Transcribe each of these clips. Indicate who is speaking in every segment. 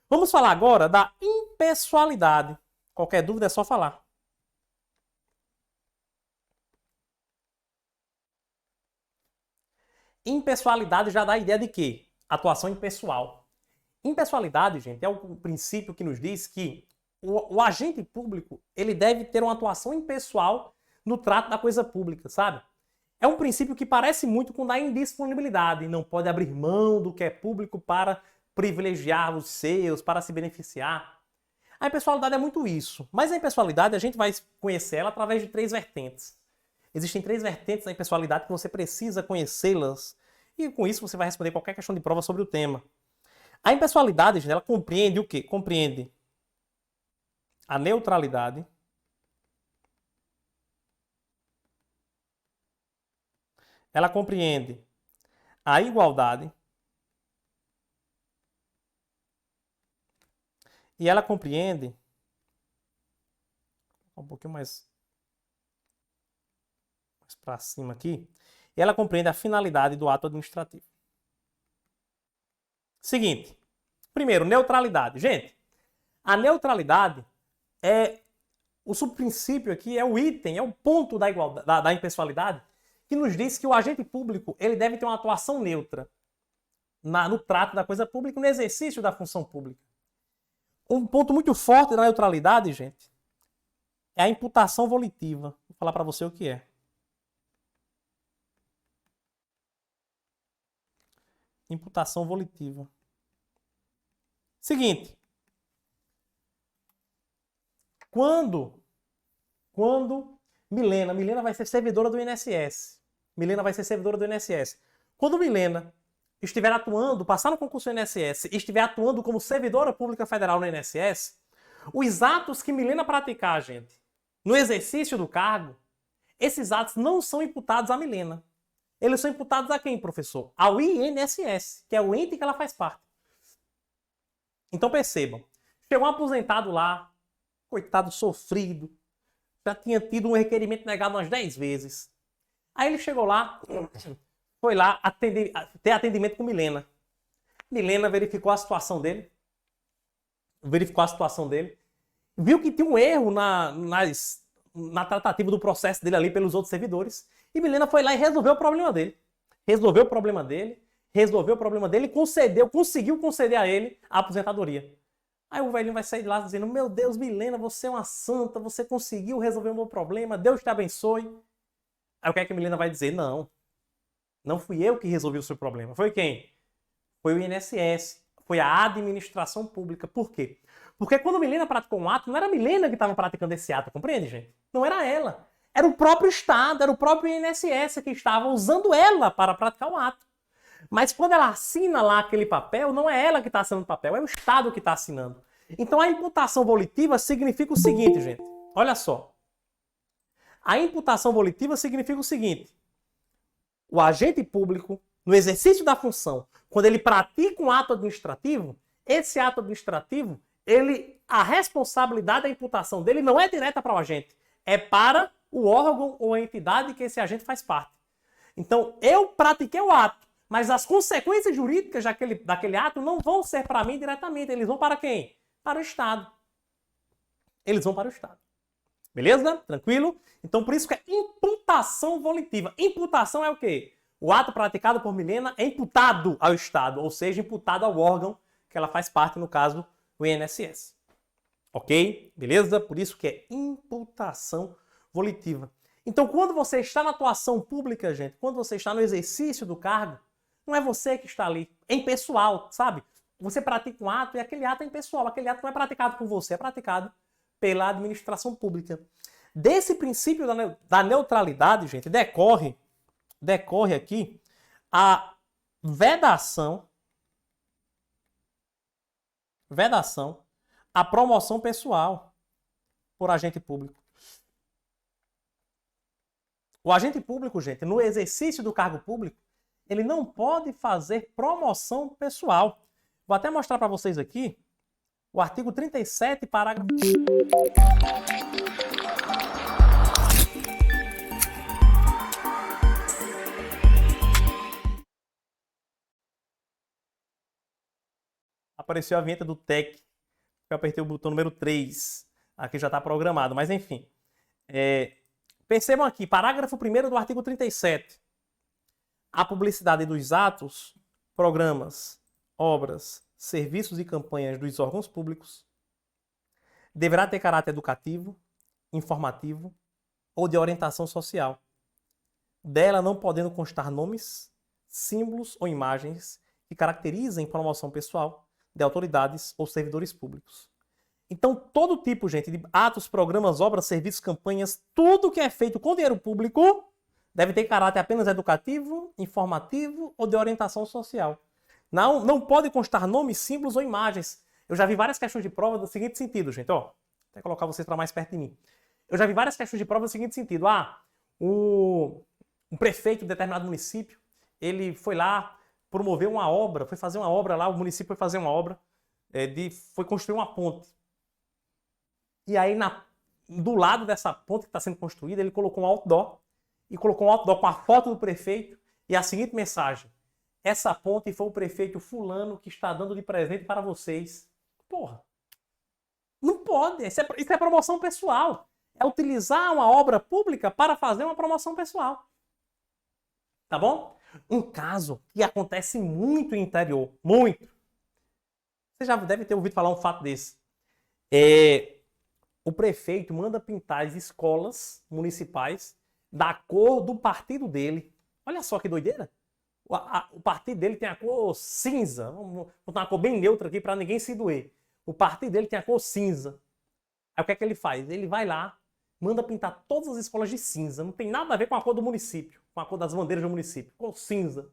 Speaker 1: Vamos falar agora da impessoalidade. Qualquer dúvida é só falar. Impessoalidade já dá a ideia de quê? Atuação impessoal. Impessoalidade, gente, é o princípio que nos diz que o agente público ele deve ter uma atuação impessoal no trato da coisa pública, sabe? É um princípio que parece muito com a indisponibilidade. Não pode abrir mão do que é público para privilegiar os seus, para se beneficiar. A impessoalidade é muito isso. Mas a impessoalidade a gente vai conhecer ela através de 3 vertentes. Existem 3 vertentes da impessoalidade que você precisa conhecê-las. E com isso você vai responder qualquer questão de prova sobre o tema. A impessoalidade, gente, ela compreende o quê? Compreende a neutralidade, ela compreende a igualdade e ela compreende um pouquinho mais para cima aqui, e ela compreende a finalidade do ato administrativo. Seguinte, primeiro, neutralidade. Gente, a neutralidade é o subprincípio aqui, é o item, é o ponto da igualdade, da impessoalidade, que nos diz que o agente público ele deve ter uma atuação neutra no trato da coisa pública, no exercício da função pública. Um ponto muito forte da neutralidade, gente, é a imputação volitiva. Vou falar para você o que é. Imputação volitiva. Seguinte. Quando Milena vai ser servidora do INSS. Milena vai ser servidora do INSS. Quando Milena estiver atuando, passar no concurso do INSS e estiver atuando como servidora pública federal no INSS, os atos que Milena praticar, gente, no exercício do cargo, esses atos não são imputados a Milena. Eles são imputados a quem, professor? Ao INSS, que é o ente que ela faz parte. Então percebam, chegou um aposentado lá, coitado, sofrido, já tinha tido um requerimento negado umas 10 vezes. Aí ele chegou lá, foi lá ter atendimento com Milena. Milena verificou a situação dele, viu que tinha um erro na tratativa do processo dele ali pelos outros servidores, e Milena foi lá e resolveu o problema dele. E conseguiu conceder a ele a aposentadoria. Aí o velhinho vai sair de lá dizendo, meu Deus, Milena, você é uma santa, você conseguiu resolver o meu problema, Deus te abençoe. Aí o que é que a Milena vai dizer? Não fui eu que resolvi o seu problema. Foi quem? Foi o INSS, foi a administração pública. Por quê? Porque quando Milena praticou um ato, não era a Milena que estava praticando esse ato, compreende, gente? Não era ela. Era o próprio Estado, era o próprio INSS que estava usando ela para praticar o ato. Mas quando ela assina lá aquele papel, não é ela que está assinando o papel, é o Estado que está assinando. Então a imputação volitiva significa o seguinte, gente. Olha só. A imputação volitiva significa o seguinte. O agente público, no exercício da função, quando ele pratica um ato administrativo, esse ato administrativo, a responsabilidade da imputação dele não é direta para o agente, é para o órgão ou a entidade que esse agente faz parte. Então, eu pratiquei o ato, mas as consequências jurídicas daquele ato não vão ser para mim diretamente. Eles vão para quem? Para o Estado. Eles vão para o Estado. Beleza? Tranquilo? Então, por isso que é imputação volitiva. Imputação é o quê? O ato praticado por Milena é imputado ao Estado, ou seja, imputado ao órgão que ela faz parte, no caso, o INSS. Ok? Beleza? Por isso que é imputação volitiva. Então, quando você está na atuação pública, gente, quando você está no exercício do cargo, não é você que está ali, é impessoal, sabe? Você pratica um ato e aquele ato é impessoal, aquele ato não é praticado por você, é praticado pela administração pública. Desse princípio da neutralidade, gente, decorre aqui a vedação à promoção pessoal por agente público. O agente público, gente, no exercício do cargo público, ele não pode fazer promoção pessoal. Vou até mostrar para vocês aqui o artigo 37, parágrafo... apareceu a vinheta do TEC. Eu apertei o botão número 3. Aqui já está programado, mas enfim. Percebam aqui, parágrafo 1º do artigo 37. A publicidade dos atos, programas, obras, serviços e campanhas dos órgãos públicos deverá ter caráter educativo, informativo ou de orientação social. Dela não podendo constar nomes, símbolos ou imagens que caracterizem promoção pessoal de autoridades ou servidores públicos. Então, todo tipo, gente, de atos, programas, obras, serviços, campanhas, tudo que é feito com dinheiro público deve ter caráter apenas educativo, informativo ou de orientação social. Não pode constar nomes, símbolos ou imagens. Eu já vi várias questões de prova do seguinte sentido, gente. Ó, vou colocar vocês para mais perto de mim. Eu já vi várias questões de prova do seguinte sentido. Um prefeito de determinado município, ele foi lá promover uma obra, foi fazer uma obra lá, o município foi fazer uma obra, foi construir uma ponte. E aí, do lado dessa ponte que está sendo construída, ele colocou um outdoor, e colocou um outdoor com a foto do prefeito e a seguinte mensagem: essa ponte foi o prefeito fulano que está dando de presente para vocês. Porra, não pode, isso é promoção pessoal. É utilizar uma obra pública para fazer uma promoção pessoal. Tá bom? Um caso que acontece muito no interior, muito. Você já deve ter ouvido falar um fato desse. O prefeito manda pintar as escolas municipais da cor do partido dele. Olha só que doideira. O partido dele tem a cor cinza. Vamos botar uma cor bem neutra aqui para ninguém se doer. O partido dele tem a cor cinza. Aí o que é que ele faz? Ele vai lá, manda pintar todas as escolas de cinza. Não tem nada a ver com a cor do município, com a cor das bandeiras do município. Cor cinza.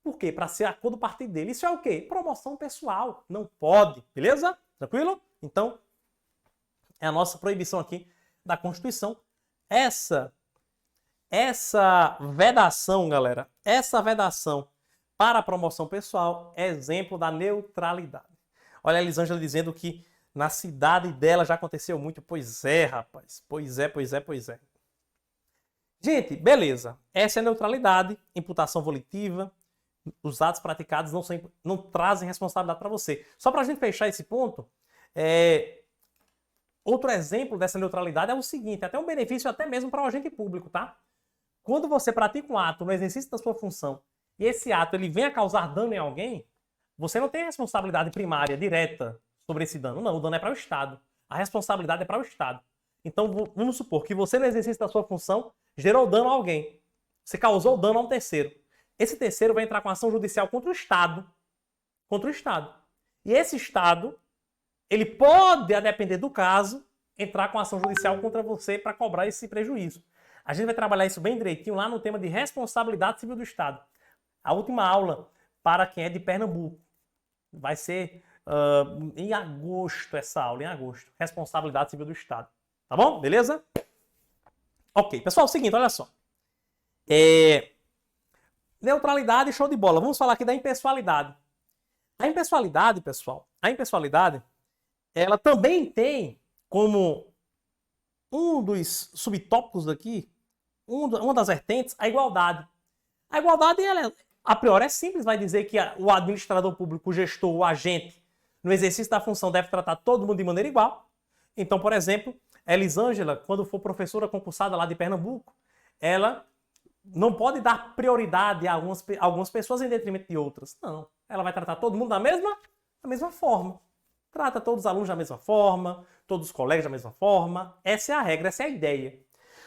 Speaker 1: Por quê? Para ser a cor do partido dele. Isso é o quê? Promoção pessoal. Não pode. Beleza? Tranquilo? Então, é a nossa proibição aqui da Constituição. Essa vedação, galera, essa vedação para a promoção pessoal é exemplo da neutralidade. Olha a Elisângela dizendo que na cidade dela já aconteceu muito. Pois é, rapaz. Pois é. Gente, beleza. Essa é a neutralidade, imputação volitiva. Os atos praticados não trazem responsabilidade para você. Só para a gente fechar esse ponto, outro exemplo dessa neutralidade é o seguinte, até um benefício até mesmo para o agente público, tá? Quando você pratica um ato no exercício da sua função e esse ato ele vem a causar dano em alguém, você não tem responsabilidade primária, direta, sobre esse dano. Não, o dano é para o Estado. A responsabilidade é para o Estado. Então, vamos supor que você, no exercício da sua função, gerou dano a alguém. Você causou dano a um terceiro. Esse terceiro vai entrar com ação judicial contra o Estado. Contra o Estado. E esse Estado, ele pode, a depender do caso, entrar com ação judicial contra você para cobrar esse prejuízo. A gente vai trabalhar isso bem direitinho lá no tema de responsabilidade civil do Estado. A última aula para quem é de Pernambuco. Vai ser em agosto essa aula, em agosto. Responsabilidade civil do Estado. Tá bom? Beleza? Ok. Pessoal, é o seguinte, olha só. Neutralidade, show de bola. Vamos falar aqui da impessoalidade. A impessoalidade, pessoal, ela também tem como um dos subtópicos aqui, uma das vertentes, a igualdade. A igualdade, ela, a priori, é simples, vai dizer que o administrador público, o gestor, o agente, no exercício da função, deve tratar todo mundo de maneira igual. Então, por exemplo, a Elisângela, quando for professora concursada lá de Pernambuco, ela não pode dar prioridade a algumas pessoas em detrimento de outras. Não. Ela vai tratar todo mundo da mesma forma. Trata todos os alunos da mesma forma, todos os colegas da mesma forma. Essa é a regra, essa é a ideia.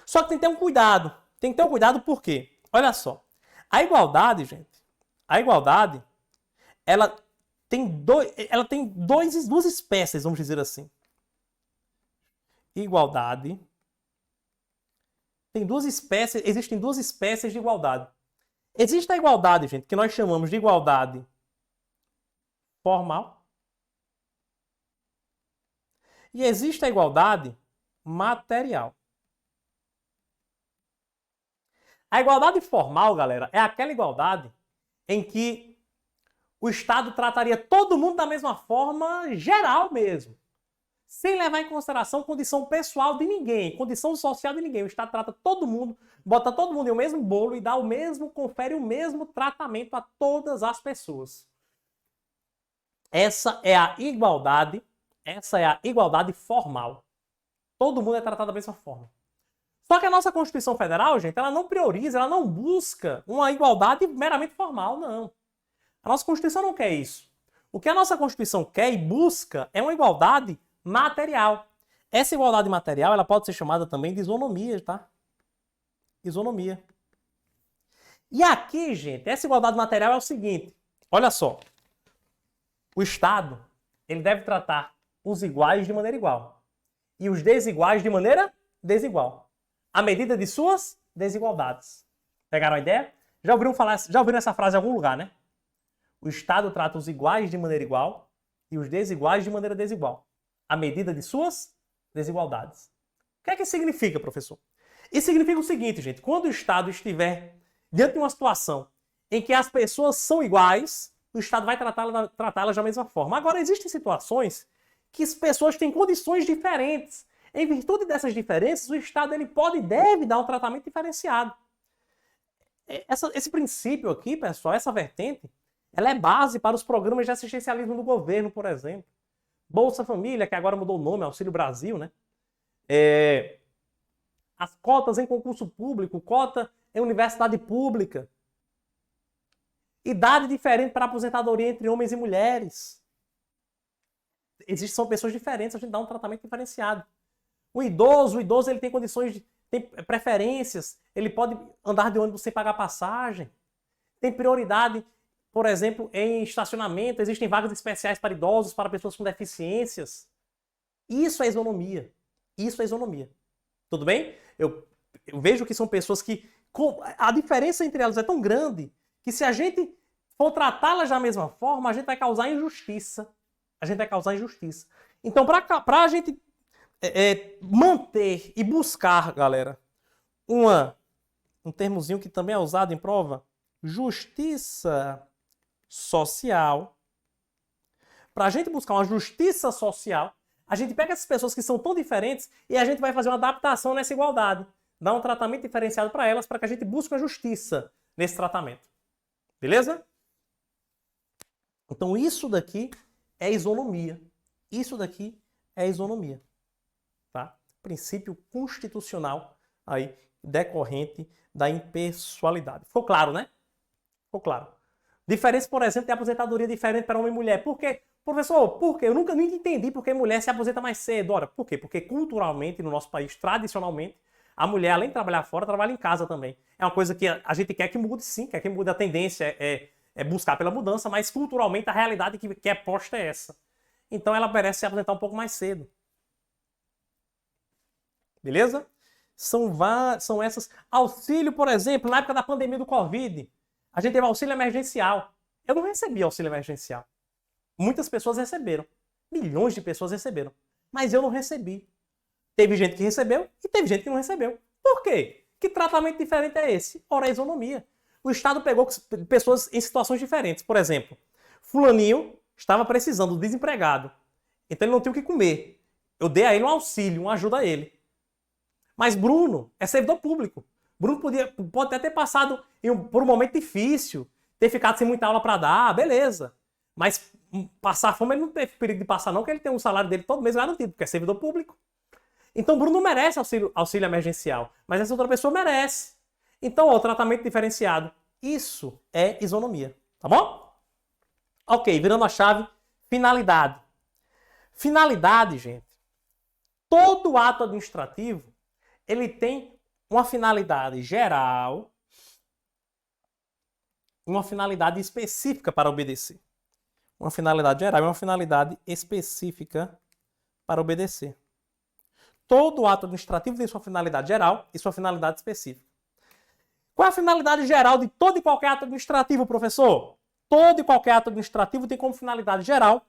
Speaker 1: Só que tem que ter um cuidado. Tem que ter um cuidado por quê? Olha só. A igualdade, gente, ela tem duas espécies, vamos dizer assim. Igualdade. Existem duas espécies de igualdade. Existe a igualdade, gente, que nós chamamos de igualdade formal. E existe a igualdade material. A igualdade formal, galera, é aquela igualdade em que o Estado trataria todo mundo da mesma forma geral mesmo. Sem levar em consideração condição pessoal de ninguém, condição social de ninguém. O Estado trata todo mundo, bota todo mundo em o mesmo bolo e confere o mesmo tratamento a todas as pessoas. Essa é a igualdade formal. Todo mundo é tratado da mesma forma. Só que a nossa Constituição Federal, gente, ela não prioriza, ela não busca uma igualdade meramente formal, não. A nossa Constituição não quer isso. O que a nossa Constituição quer e busca é uma igualdade material. Essa igualdade material, ela pode ser chamada também de isonomia, tá? Isonomia. E aqui, gente, essa igualdade material é o seguinte, olha só. O Estado, ele deve tratar os iguais de maneira igual e os desiguais de maneira desigual, à medida de suas desigualdades. Pegaram a ideia? Já ouviram essa frase em algum lugar, né? O Estado trata os iguais de maneira igual e os desiguais de maneira desigual, à medida de suas desigualdades. O que é que isso significa, professor? Isso significa o seguinte, gente. Quando o Estado estiver diante de uma situação em que as pessoas são iguais, o Estado vai tratá-las da mesma forma. Agora, existem situações que as pessoas têm condições diferentes. Em virtude dessas diferenças, o Estado ele pode e deve dar um tratamento diferenciado. Esse princípio aqui, pessoal, essa vertente, ela é base para os programas de assistencialismo do governo, por exemplo. Bolsa Família, que agora mudou o nome, Auxílio Brasil, né? As cotas em concurso público, cota em universidade pública. Idade diferente para aposentadoria entre homens e mulheres. São pessoas diferentes, a gente dá um tratamento diferenciado. O idoso ele tem condições, tem preferências, ele pode andar de ônibus sem pagar passagem. Tem prioridade, por exemplo, em estacionamento, existem vagas especiais para idosos, para pessoas com deficiências. Isso é isonomia. Isso é isonomia. Tudo bem? Eu vejo que são pessoas que a diferença entre elas é tão grande que se a gente for tratá-las da mesma forma, a gente vai causar injustiça. A gente vai causar injustiça. Então, para a gente manter e buscar, galera, um termozinho que também é usado em prova, justiça social. Para a gente buscar uma justiça social, a gente pega essas pessoas que são tão diferentes e a gente vai fazer uma adaptação nessa igualdade. Dar um tratamento diferenciado para elas, para que a gente busque a justiça nesse tratamento. Beleza? Então isso daqui é isonomia. Isso daqui é isonomia. Tá? Princípio constitucional aí decorrente da impessoalidade. Ficou claro, né? Ficou claro. Diferença, por exemplo, de aposentadoria diferente para homem e mulher. Por quê? Professor, por quê? Eu nunca entendi por que mulher se aposenta mais cedo. Ora, por quê? Porque culturalmente, no nosso país, tradicionalmente, a mulher, além de trabalhar fora, trabalha em casa também. É uma coisa que a gente quer que mude, sim, quer que mude. A tendência é buscar pela mudança, mas culturalmente a realidade que é posta é essa. Então ela merece se aposentar um pouco mais cedo. Beleza? São essas. Auxílio, por exemplo, na época da pandemia do Covid, a gente teve auxílio emergencial. Eu não recebi auxílio emergencial. Muitas pessoas receberam. Milhões de pessoas receberam. Mas eu não recebi. Teve gente que recebeu e teve gente que não recebeu. Por quê? Que tratamento diferente é esse? Ora, a isonomia. O Estado pegou pessoas em situações diferentes. Por exemplo, fulaninho estava precisando, desempregado. Então ele não tinha o que comer. Eu dei a ele um auxílio, uma ajuda a ele. Mas Bruno é servidor público. Bruno pode até ter passado por um momento difícil, ter ficado sem muita aula para dar, beleza. Mas passar fome ele não teve perigo de passar não, porque ele tem um salário dele todo mês garantido, porque é servidor público. Então Bruno não merece auxílio emergencial, mas essa outra pessoa merece. Então, o tratamento diferenciado. Isso é isonomia, tá bom? Ok, virando a chave, finalidade. Finalidade, gente. Todo ato administrativo, ele tem uma finalidade geral e uma finalidade específica para obedecer. Uma finalidade geral e uma finalidade específica para obedecer. Todo ato administrativo tem sua finalidade geral e sua finalidade específica. Qual é a finalidade geral de todo e qualquer ato administrativo, professor? Todo e qualquer ato administrativo tem como finalidade geral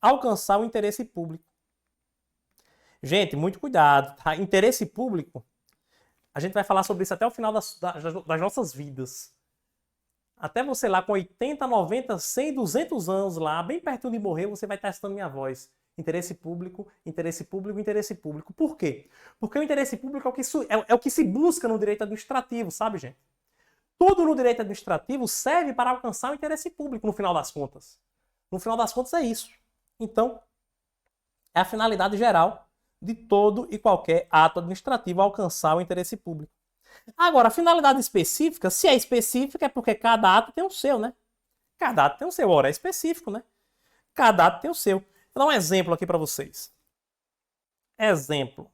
Speaker 1: alcançar o interesse público. Gente, muito cuidado, tá? Interesse público, a gente vai falar sobre isso até o final das nossas vidas. Até você lá com 80, 90, 100, 200 anos lá, bem perto de morrer, você vai estar escutando minha voz. Interesse público, interesse público, interesse público. Por quê? Porque o interesse público é o que se busca no direito administrativo, sabe, gente? Tudo no direito administrativo serve para alcançar o interesse público, no final das contas. No final das contas é isso. Então, é a finalidade geral de todo e qualquer ato administrativo alcançar o interesse público. Agora, a finalidade específica, se é específica, é porque cada ato tem o seu, né? Cada ato tem o seu. Ora, é específico, né? Cada ato tem o seu. Vou dar um exemplo aqui para vocês. Exemplo.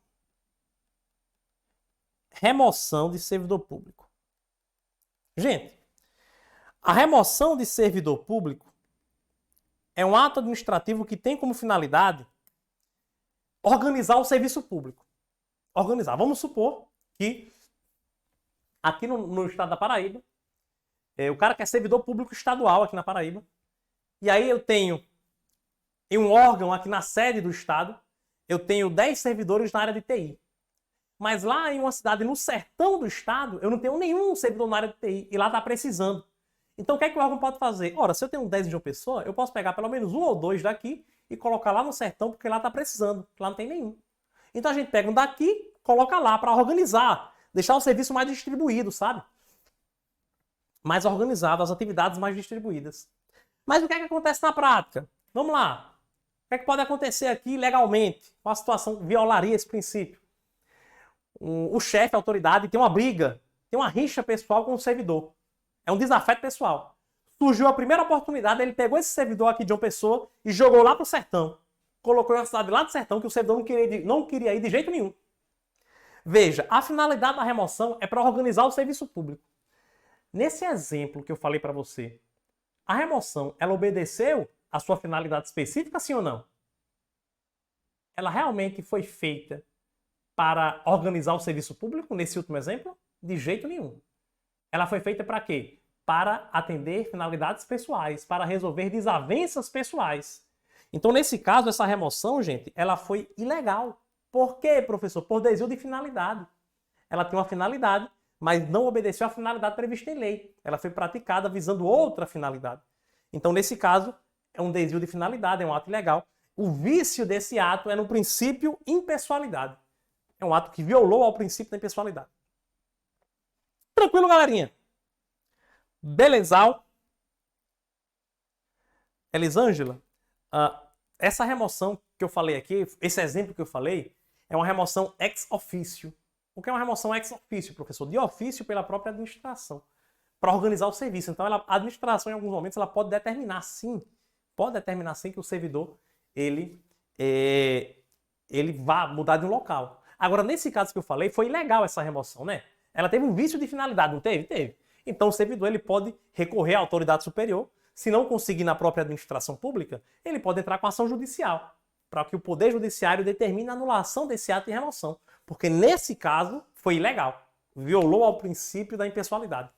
Speaker 1: Remoção de servidor público. Gente, a remoção de servidor público é um ato administrativo que tem como finalidade organizar o serviço público. Organizar. Vamos supor que aqui no estado da Paraíba, o cara que é servidor público estadual aqui na Paraíba, e aí eu tenho em um órgão aqui na sede do estado, eu tenho 10 servidores na área de TI. Mas lá em uma cidade no sertão do estado, eu não tenho nenhum servidor na área de TI e lá está precisando. Então o que é que o órgão pode fazer? Ora, se eu tenho 10 de uma pessoa, eu posso pegar pelo menos um ou dois daqui e colocar lá no sertão porque lá está precisando, lá não tem nenhum. Então a gente pega um daqui, coloca lá para organizar, deixar o serviço mais distribuído, sabe? Mais organizado, as atividades mais distribuídas. Mas o que é que acontece na prática? Vamos lá. O que é que pode acontecer aqui legalmente? Qual a situação que violaria esse princípio? O chefe, a autoridade, tem uma briga, tem uma rixa pessoal com o servidor. É um desafeto pessoal. Surgiu a primeira oportunidade, ele pegou esse servidor aqui de uma pessoa e jogou lá pro sertão. Colocou em uma cidade lá do sertão que o servidor não queria ir de jeito nenhum. Veja, a finalidade da remoção é para organizar o serviço público. Nesse exemplo que eu falei para você, a remoção, ela obedeceu à sua finalidade específica, sim ou não? Ela realmente foi feita para organizar o serviço público, nesse último exemplo? De jeito nenhum. Ela foi feita para quê? Para atender finalidades pessoais, para resolver desavenças pessoais. Então, nesse caso, essa remoção, gente, ela foi ilegal. Por quê, professor? Por desvio de finalidade. Ela tem uma finalidade, mas não obedeceu à finalidade prevista em lei. Ela foi praticada visando outra finalidade. Então, nesse caso, é um desvio de finalidade, é um ato ilegal. O vício desse ato é no princípio impessoalidade. É um ato que violou ao princípio da impessoalidade. Tranquilo, galerinha? Belezal? Elisângela? Essa remoção que eu falei aqui, esse exemplo que eu falei, é uma remoção ex officio. O que é uma remoção ex officio, professor? De ofício pela própria administração, para organizar o serviço. Então, a administração, em alguns momentos, ela pode determinar sim que o servidor ele vá mudar de um local. Agora, nesse caso que eu falei, foi ilegal essa remoção, né? Ela teve um vício de finalidade, não teve? Teve. Então, o servidor ele pode recorrer à autoridade superior. Se não conseguir na própria administração pública, ele pode entrar com ação judicial, para que o Poder Judiciário determine a anulação desse ato de remoção. Porque, nesse caso, foi ilegal. Violou ao princípio da impessoalidade.